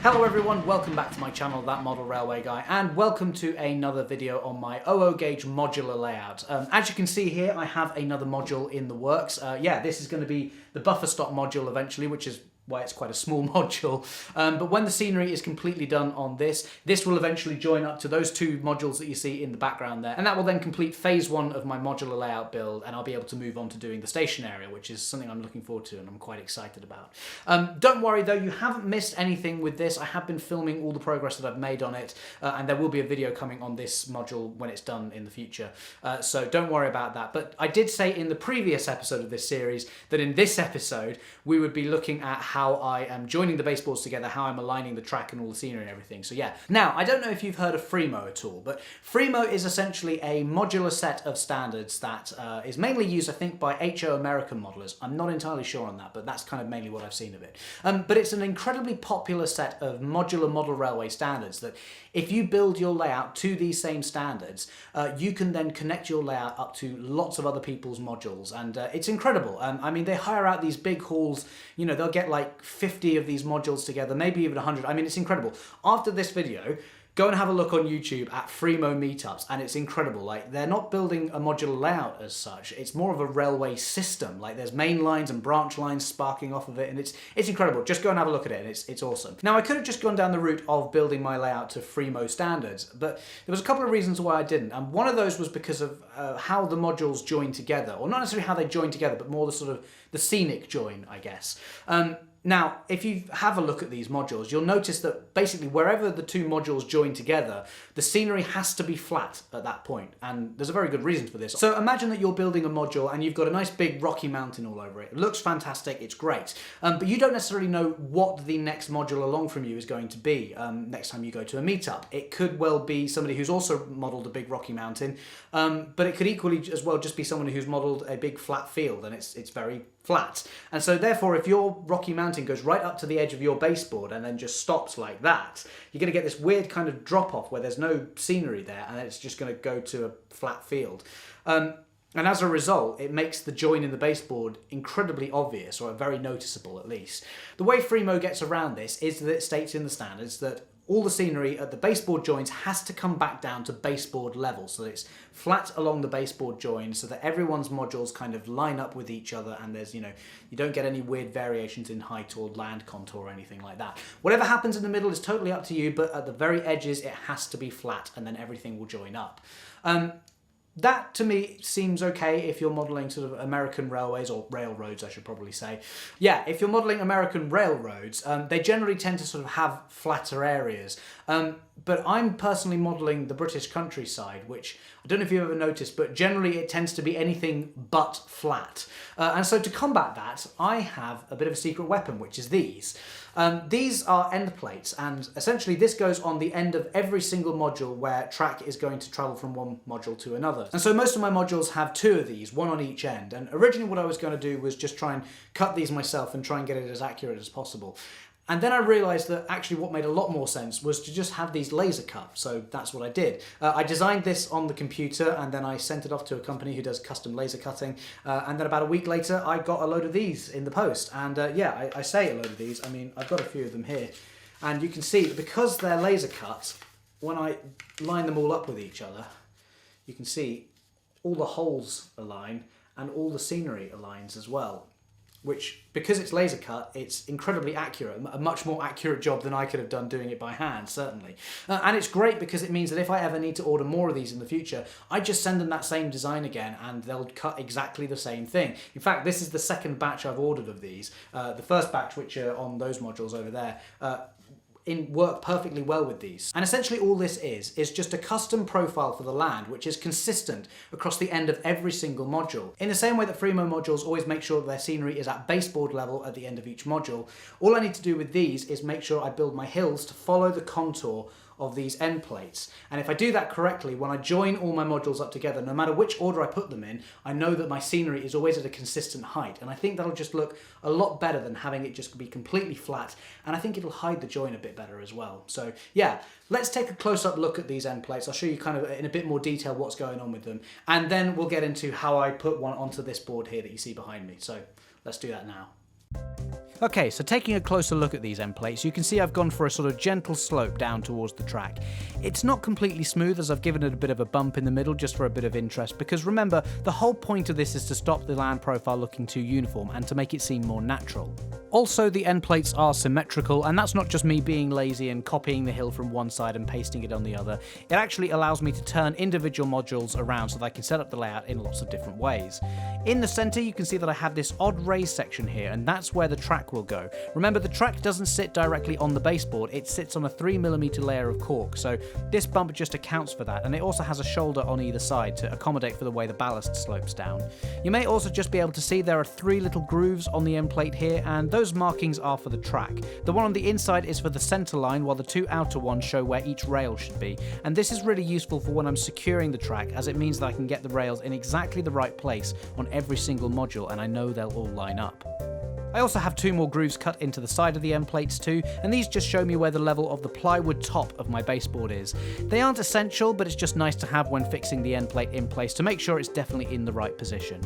Hello everyone, welcome back to my channel, That Model Railway Guy, and welcome to another video on my 00 gauge modular layout. As you can see here, I have another module in the works. Yeah, this is going to be the buffer stop module eventually, which is why it's quite a small module. But when the scenery is completely done on this will eventually join up to those two modules that you see in the background there, and that will then complete phase one of my modular layout build, and I'll be able to move on to doing the station area, which is something I'm looking forward to and I'm quite excited about. Don't worry though, you haven't missed anything with this. I have been filming all the progress that I've made on it, and there will be a video coming on this module when it's done in the future. So don't worry about that. But I did say in the previous episode of this series that in this episode we would be looking at how I am joining the baseboards together, how I'm aligning the track and all the scenery and everything. So yeah. Now, I don't know if you've heard of Freemo at all, but Freemo is essentially a modular set of standards that is mainly used, I think, by HO American modelers. I'm not entirely sure on that, but that's kind of mainly what I've seen of it. But it's an incredibly popular set of modular model railway standards that if you build your layout to these same standards, you can then connect your layout up to lots of other people's modules, and it's incredible. I mean, they hire out these big halls, you know, they'll get like 50 of these modules together, maybe even 100. I mean, it's incredible. After this video, go and have a look on YouTube at Freemo meetups, and it's incredible. Like, they're not building a modular layout as such. It's more of a railway system. Like, there's main lines and branch lines sparking off of it, and it's incredible. Just go and have a look at it, and it's awesome. Now, I could have just gone down the route of building my layout to Freemo standards, but there was a couple of reasons why I didn't. And one of those was because of how the modules join together, or not necessarily how they join together, but more the sort of the scenic join, I guess. Now, if you have a look at these modules, you'll notice that basically wherever the two modules join together, the scenery has to be flat at that point, and there's a very good reason for this. So imagine that you're building a module and you've got a nice big rocky mountain all over it. It looks fantastic, it's great, but you don't necessarily know what the next module along from you is going to be next time you go to a meetup. It could well be somebody who's also modelled a big rocky mountain, but it could equally as well just be someone who's modelled a big flat field, and it's very flat. And so therefore, if your rocky mountain goes right up to the edge of your baseboard and then just stops like that, you're going to get this weird kind of drop off where there's no scenery there, and it's just going to go to a flat field. And as a result, it makes the join in the baseboard incredibly obvious, or very noticeable at least. The way Freemo gets around this is that it states in the standards that all the scenery at the baseboard joins has to come back down to baseboard level, so that it's flat along the baseboard join, so that everyone's modules kind of line up with each other, and there's, you know, you don't get any weird variations in height or land contour or anything like that. Whatever happens in the middle is totally up to you, but at the very edges it has to be flat, and then everything will join up. That, to me, seems okay if you're modelling sort of American railways, or railroads, I should probably say. Yeah, if you're modelling American railroads, they generally tend to sort of have flatter areas. But I'm personally modelling the British countryside, which I don't know if you've ever noticed, but generally it tends to be anything but flat. And so to combat that, I have a bit of a secret weapon, which is these. These are end plates, and essentially this goes on the end of every single module where track is going to travel from one module to another. And so most of my modules have two of these, one on each end. And originally what I was going to do was just try and cut these myself and try and get it as accurate as possible. And then I realised that actually what made a lot more sense was to just have these laser cut, so that's what I did. I designed this on the computer, and then I sent it off to a company who does custom laser cutting, and then about a week later I got a load of these in the post. And yeah, I say a load of these, I mean I've got a few of them here, and you can see that because they're laser cut, when I line them all up with each other, you can see all the holes align and all the scenery aligns as well. Which, because it's laser cut, it's incredibly accurate, a much more accurate job than I could have done doing it by hand, certainly. And it's great because it means that if I ever need to order more of these in the future, I just send them that same design again and they'll cut exactly the same thing. In fact, this is the second batch I've ordered of these. The first batch, which are on those modules over there, work perfectly well with these. And essentially all this is just a custom profile for the land, which is consistent across the end of every single module. In the same way that Freemo modules always make sure that their scenery is at baseboard level at the end of each module, all I need to do with these is make sure I build my hills to follow the contour of these end plates. And if I do that correctly, when I join all my modules up together, no matter which order I put them in, I know that my scenery is always at a consistent height. And I think that'll just look a lot better than having it just be completely flat. And I think it'll hide the join a bit better as well. So yeah, let's take a close-up look at these end plates. I'll show you kind of in a bit more detail what's going on with them. And then we'll get into how I put one onto this board here that you see behind me. So let's do that now. Okay, so taking a closer look at these end plates, you can see I've gone for a sort of gentle slope down towards the track. It's not completely smooth, as I've given it a bit of a bump in the middle just for a bit of interest, because remember, the whole point of this is to stop the land profile looking too uniform and to make it seem more natural. Also, the end plates are symmetrical, and that's not just me being lazy and copying the hill from one side and pasting it on the other. It actually allows me to turn individual modules around so that I can set up the layout in lots of different ways. In the center, you can see that I have this odd raised section here, and that's where the track will go. Remember, the track doesn't sit directly on the baseboard, it sits on a 3mm layer of cork, so this bump just accounts for that, and it also has a shoulder on either side to accommodate for the way the ballast slopes down. You may also just be able to see there are 3 little grooves on the end plate here, and those markings are for the track. The one on the inside is for the center line, while the 2 outer ones show where each rail should be, and this is really useful for when I'm securing the track, as it means that I can get the rails in exactly the right place on every single module, and I know they'll all line up. I also have 2 more grooves cut into the side of the end plates too, and these just show me where the level of the plywood top of my baseboard is. They aren't essential, but it's just nice to have when fixing the end plate in place to make sure it's definitely in the right position.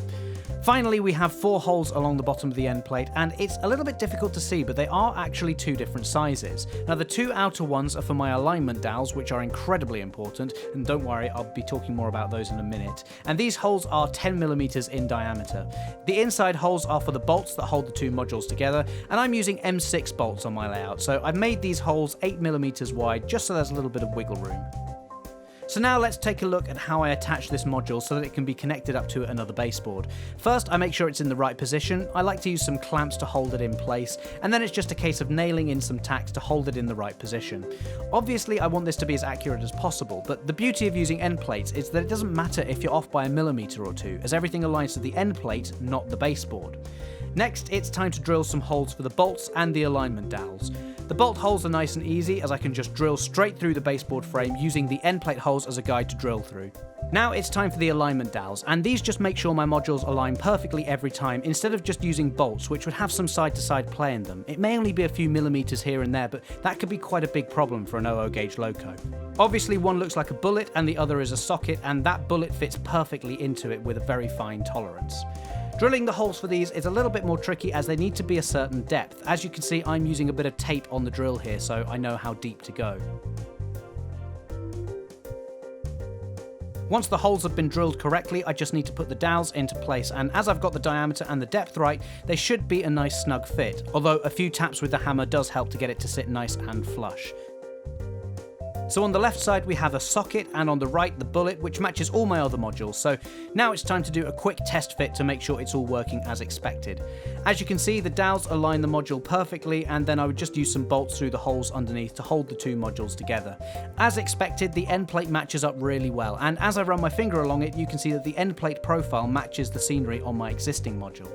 Finally, we have 4 holes along the bottom of the end plate, and it's a little bit difficult to see, but they are actually 2 different sizes. Now, the 2 outer ones are for my alignment dowels, which are incredibly important, and don't worry, I'll be talking more about those in a minute. And these holes are 10mm in diameter. The inside holes are for the bolts that hold the 2 modules together, and I'm using M6 bolts on my layout, so I've made these holes 8mm wide, just so there's a little bit of wiggle room. So now let's take a look at how I attach this module so that it can be connected up to another baseboard. First, I make sure it's in the right position. I like to use some clamps to hold it in place, and then it's just a case of nailing in some tacks to hold it in the right position. Obviously, I want this to be as accurate as possible, but the beauty of using end plates is that it doesn't matter if you're off by a millimeter or 2, as everything aligns to the end plate, not the baseboard. Next, it's time to drill some holes for the bolts and the alignment dowels. The bolt holes are nice and easy, as I can just drill straight through the baseboard frame using the end plate holes as a guide to drill through. Now it's time for the alignment dowels, and these just make sure my modules align perfectly every time instead of just using bolts, which would have some side-to-side play in them. It may only be a few millimeters here and there, but that could be quite a big problem for an 00 gauge loco. Obviously, one looks like a bullet and the other is a socket, and that bullet fits perfectly into it with a very fine tolerance. Drilling the holes for these is a little bit more tricky, as they need to be a certain depth. As you can see, I'm using a bit of tape on the drill here, so I know how deep to go. Once the holes have been drilled correctly, I just need to put the dowels into place, and as I've got the diameter and the depth right, they should be a nice snug fit, although a few taps with the hammer does help to get it to sit nice and flush. So on the left side we have a socket, and on the right the bullet, which matches all my other modules. So now it's time to do a quick test fit to make sure it's all working as expected. As you can see, the dowels align the module perfectly, and then I would just use some bolts through the holes underneath to hold the 2 modules together. As expected, the end plate matches up really well, and as I run my finger along it, you can see that the end plate profile matches the scenery on my existing module.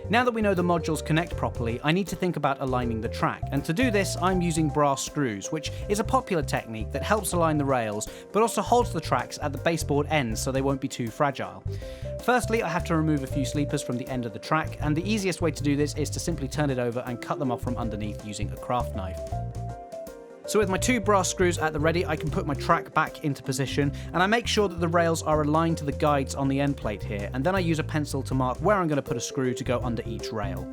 Now that we know the modules connect properly, I need to think about aligning the track, and to do this I'm using brass screws, which is a popular technique that helps align the rails, but also holds the tracks at the baseboard ends so they won't be too fragile. Firstly, I have to remove a few sleepers from the end of the track, and the easiest way to do this is to simply turn it over and cut them off from underneath using a craft knife. So with my 2 brass screws at the ready, I can put my track back into position, and I make sure that the rails are aligned to the guides on the end plate here, and then I use a pencil to mark where I'm going to put a screw to go under each rail.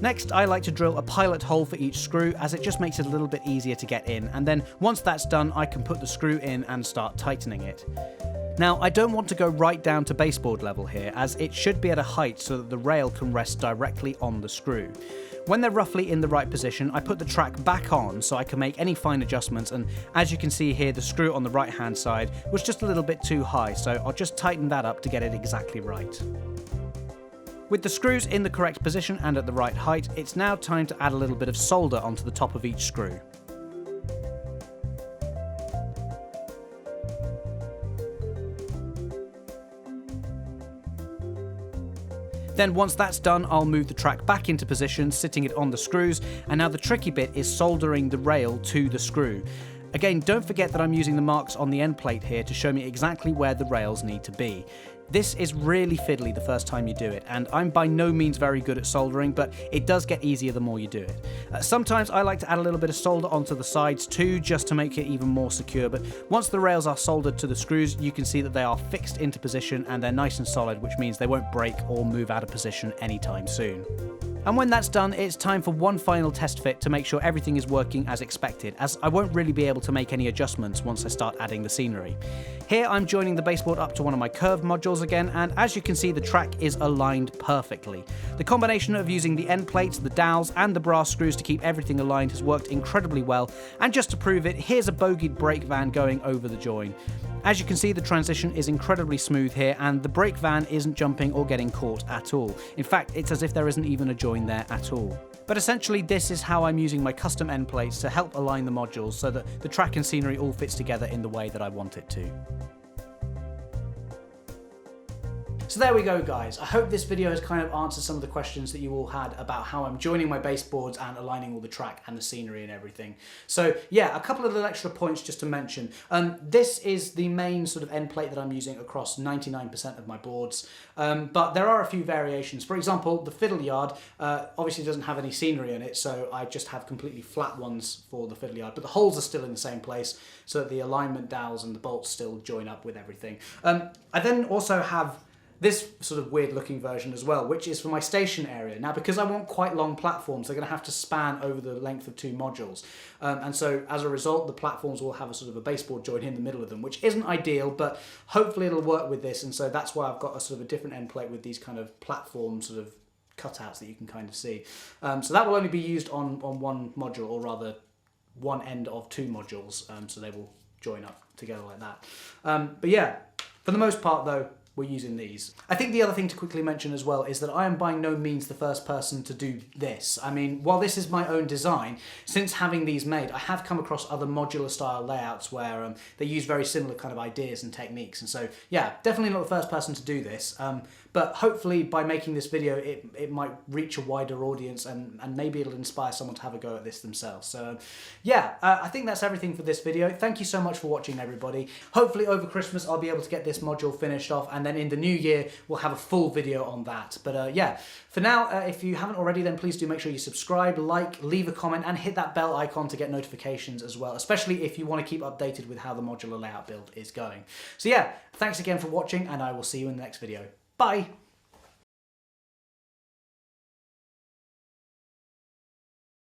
Next, I like to drill a pilot hole for each screw, as it just makes it a little bit easier to get in, and then once that's done, I can put the screw in and start tightening it. Now, I don't want to go right down to baseboard level here, as it should be at a height so that the rail can rest directly on the screw. When they're roughly in the right position, I put the track back on so I can make any fine adjustments, and as you can see here, the screw on the right hand side was just a little bit too high, so I'll just tighten that up to get it exactly right. With the screws in the correct position and at the right height, it's now time to add a little bit of solder onto the top of each screw. Then once that's done, I'll move the track back into position, sitting it on the screws, and now the tricky bit is soldering the rail to the screw. Again, don't forget that I'm using the marks on the end plate here to show me exactly where the rails need to be. This is really fiddly the first time you do it, and I'm by no means very good at soldering, but it does get easier the more you do it. Sometimes I like to add a little bit of solder onto the sides too, just to make it even more secure, but once the rails are soldered to the screws, you can see that they are fixed into position and they're nice and solid, which means they won't break or move out of position anytime soon. And when that's done, it's time for one final test fit to make sure everything is working as expected, as I won't really be able to make any adjustments once I start adding the scenery. Here I'm joining the baseboard up to one of my curved modules again, and as you can see, the track is aligned perfectly. The combination of using the end plates, the dowels, and the brass screws to keep everything aligned has worked incredibly well, and just to prove it, here's a bogeyed brake van going over the join. As you can see, the transition is incredibly smooth here, and the brake van isn't jumping or getting caught at all. In fact, it's as if there isn't even a join there at all. But essentially, this is how I'm using my custom end plates to help align the modules so that the track and scenery all fits together in the way that I want it to. So there we go, guys. I hope this video has kind of answered some of the questions that you all had about how I'm joining my baseboards and aligning all the track and the scenery and everything. So yeah, a couple of little extra points just to mention. This is the main sort of end plate that I'm using across 99% of my boards, but there are a few variations. For example, the fiddle yard obviously doesn't have any scenery in it, so I just have completely flat ones for the fiddle yard, but the holes are still in the same place so that the alignment dowels and the bolts still join up with everything. I then also have this sort of weird looking version as well, which is for my station area. Now, because I want quite long platforms, they're going to have to span over the length of 2 modules. And so as a result, the platforms will have a sort of a baseboard joint in the middle of them, which isn't ideal, but hopefully it'll work with this. And so that's why I've got a sort of a different end plate with these kind of platform sort of cutouts that you can kind of see. So that will only be used on one module, or rather one end of 2 modules. So they will join up together like that. But yeah, for the most part though, we're using these. I think the other thing to quickly mention as well is that I am by no means the first person to do this. I mean, while this is my own design, since having these made, I have come across other modular style layouts where they use very similar kind of ideas and techniques. And so, yeah, definitely not the first person to do this. But hopefully by making this video, it might reach a wider audience and maybe it'll inspire someone to have a go at this themselves. So yeah, I think that's everything for this video. Thank you so much for watching, everybody. Hopefully over Christmas, I'll be able to get this module finished off, and then in the new year, we'll have a full video on that. But yeah, for now, if you haven't already, then please do make sure you subscribe, like, leave a comment, and hit that bell icon to get notifications as well, especially if you want to keep updated with how the modular layout build is going. So yeah, thanks again for watching, and I will see you in the next video. Bye!